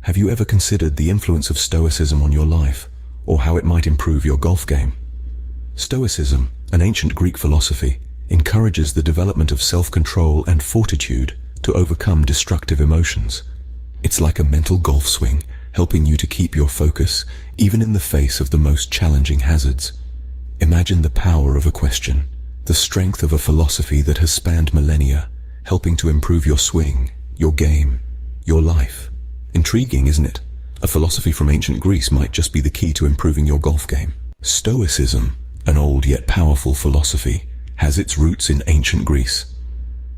Have you ever considered the influence of Stoicism on your life, or how it might improve your golf game? Stoicism, an ancient Greek philosophy, encourages the development of self-control and fortitude to overcome destructive emotions. It's like a mental golf swing, helping you to keep your focus, even in the face of the most challenging hazards. Imagine the power of a question, the strength of a philosophy that has spanned millennia, helping to improve your swing, your game, your life. Intriguing, isn't it? A philosophy from ancient Greece might just be the key to improving your golf game. Stoicism, an old yet powerful philosophy, has its roots in ancient Greece.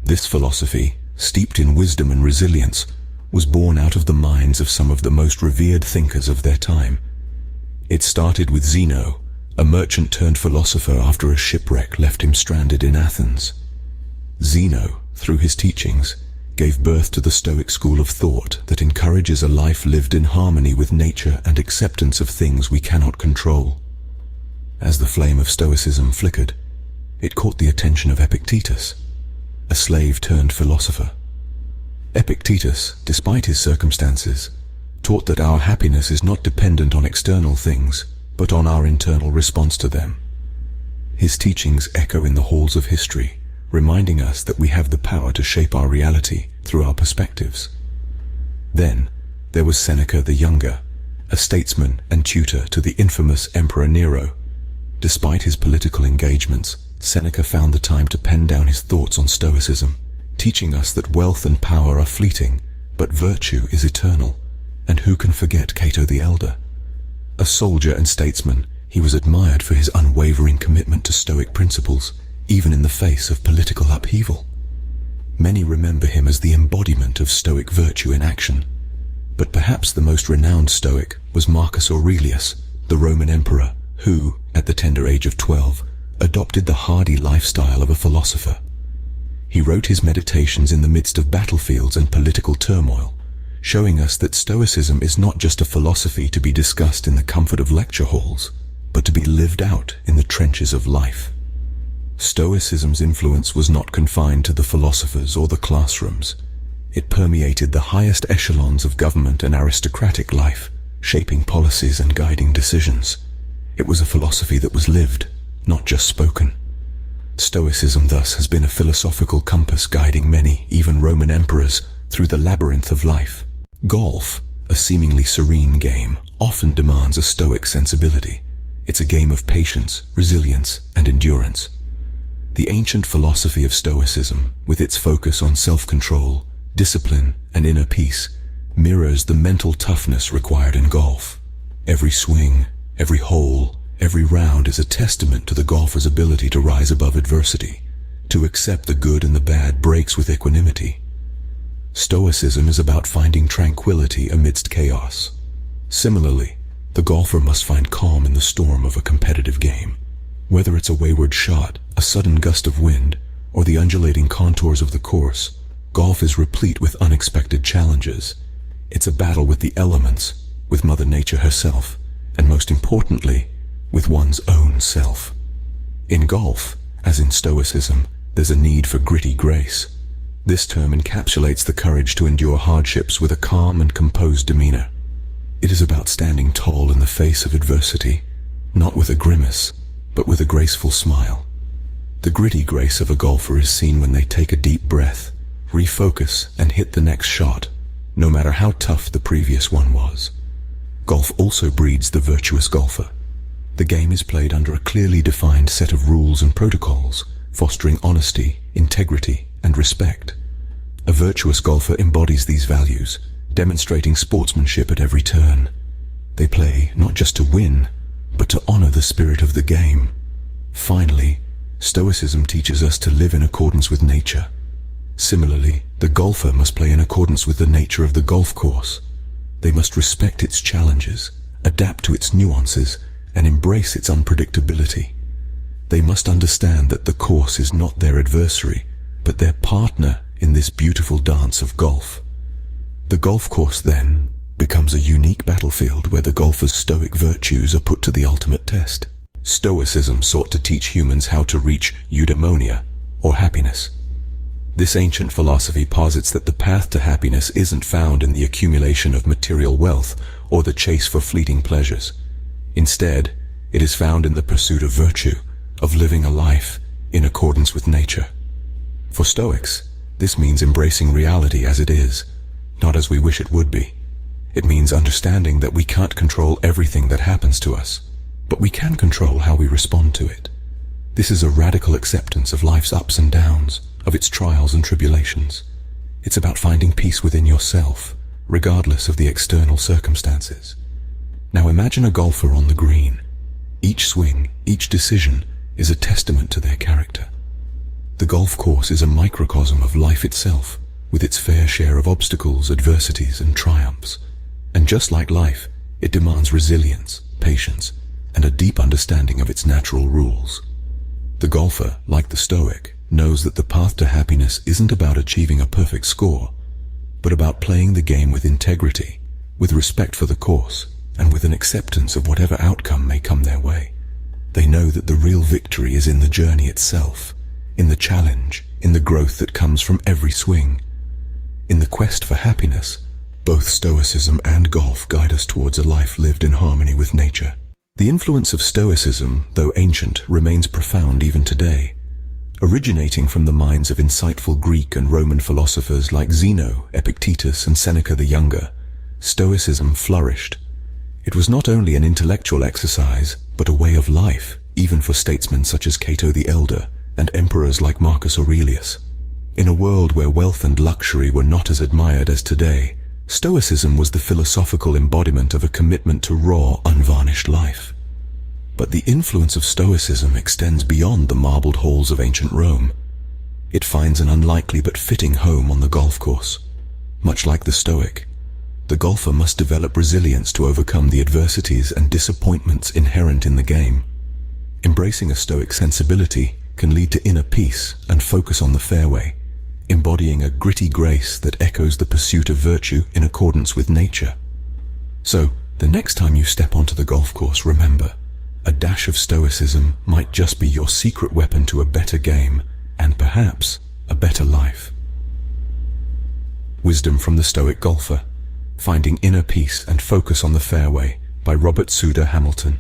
This philosophy, steeped in wisdom and resilience, was born out of the minds of some of the most revered thinkers of their time. It started with Zeno, a merchant turned philosopher after a shipwreck left him stranded in Athens. Zeno, through his teachings, gave birth to the Stoic school of thought that encourages a life lived in harmony with nature and acceptance of things we cannot control. As the flame of Stoicism flickered, it caught the attention of Epictetus, a slave-turned philosopher. Epictetus, despite his circumstances, taught that our happiness is not dependent on external things, but on our internal response to them. His teachings echo in the halls of history, reminding us that we have the power to shape our reality through our perspectives. Then, there was Seneca the Younger, a statesman and tutor to the infamous Emperor Nero. Despite his political engagements, Seneca found the time to pen down his thoughts on Stoicism, teaching us that wealth and power are fleeting, but virtue is eternal. And who can forget Cato the Elder? A soldier and statesman, he was admired for his unwavering commitment to Stoic principles, even in the face of political upheaval. Many remember him as the embodiment of Stoic virtue in action. But perhaps the most renowned Stoic was Marcus Aurelius, the Roman emperor, who, at the tender age of 12, adopted the hardy lifestyle of a philosopher. He wrote his meditations in the midst of battlefields and political turmoil, showing us that Stoicism is not just a philosophy to be discussed in the comfort of lecture halls, but to be lived out in the trenches of life. Stoicism's influence was not confined to the philosophers or the classrooms. It permeated the highest echelons of government and aristocratic life, shaping policies and guiding decisions. It was a philosophy that was lived, not just spoken. Stoicism thus has been a philosophical compass guiding many, even Roman emperors, through the labyrinth of life. Golf, a seemingly serene game, often demands a Stoic sensibility. It's a game of patience, resilience, and endurance. The ancient philosophy of Stoicism, with its focus on self-control, discipline, and inner peace, mirrors the mental toughness required in golf. Every swing, every hole, every round is a testament to the golfer's ability to rise above adversity, to accept the good and the bad breaks with equanimity. Stoicism is about finding tranquility amidst chaos. Similarly, the golfer must find calm in the storm of a competitive game. Whether it's a wayward shot, a sudden gust of wind, or the undulating contours of the course, golf is replete with unexpected challenges. It's a battle with the elements, with Mother Nature herself, and most importantly, with one's own self. In golf, as in Stoicism, there's a need for gritty grace. This term encapsulates the courage to endure hardships with a calm and composed demeanor. It is about standing tall in the face of adversity, not with a grimace, but with a graceful smile. The gritty grace of a golfer is seen when they take a deep breath, refocus, and hit the next shot, no matter how tough the previous one was. Golf also breeds the virtuous golfer. The game is played under a clearly defined set of rules and protocols, fostering honesty, integrity, and respect. A virtuous golfer embodies these values, demonstrating sportsmanship at every turn. They play not just to win, but to honor the spirit of the game. Finally, Stoicism teaches us to live in accordance with nature. Similarly, the golfer must play in accordance with the nature of the golf course. They must respect its challenges, adapt to its nuances, and embrace its unpredictability. They must understand that the course is not their adversary, but their partner in this beautiful dance of golf. The golf course, then, becomes a unique battlefield where the golfer's Stoic virtues are put to the ultimate test. Stoicism sought to teach humans how to reach eudaimonia, or happiness. This ancient philosophy posits that the path to happiness isn't found in the accumulation of material wealth or the chase for fleeting pleasures. Instead, it is found in the pursuit of virtue, of living a life in accordance with nature. For Stoics, this means embracing reality as it is, not as we wish it would be. It means understanding that we can't control everything that happens to us, but we can control how we respond to it. This is a radical acceptance of life's ups and downs, of its trials and tribulations. It's about finding peace within yourself, regardless of the external circumstances. Now imagine a golfer on the green. Each swing, each decision, is a testament to their character. The golf course is a microcosm of life itself, with its fair share of obstacles, adversities, and triumphs. And just like life, it demands resilience, patience, and a deep understanding of its natural rules. The golfer, like the Stoic, knows that the path to happiness isn't about achieving a perfect score, but about playing the game with integrity, with respect for the course, and with an acceptance of whatever outcome may come their way. They know that the real victory is in the journey itself, in the challenge, in the growth that comes from every swing. In the quest for happiness, both Stoicism and golf guide us towards a life lived in harmony with nature. The influence of Stoicism, though ancient, remains profound even today. Originating from the minds of insightful Greek and Roman philosophers like Zeno, Epictetus, and Seneca the Younger, Stoicism flourished. It was not only an intellectual exercise, but a way of life, even for statesmen such as Cato the Elder and emperors like Marcus Aurelius. In a world where wealth and luxury were not as admired as today, Stoicism was the philosophical embodiment of a commitment to raw, unvarnished life. But the influence of Stoicism extends beyond the marbled halls of ancient Rome. It finds an unlikely but fitting home on the golf course. Much like the Stoic, the golfer must develop resilience to overcome the adversities and disappointments inherent in the game. Embracing a Stoic sensibility can lead to inner peace and focus on the fairway, embodying a gritty grace that echoes the pursuit of virtue in accordance with nature. So, the next time you step onto the golf course, remember, a dash of Stoicism might just be your secret weapon to a better game, and perhaps a better life. Wisdom from the Stoic Golfer, Finding Inner Peace and Focus on the Fairway, by Robert Sudha Hamilton.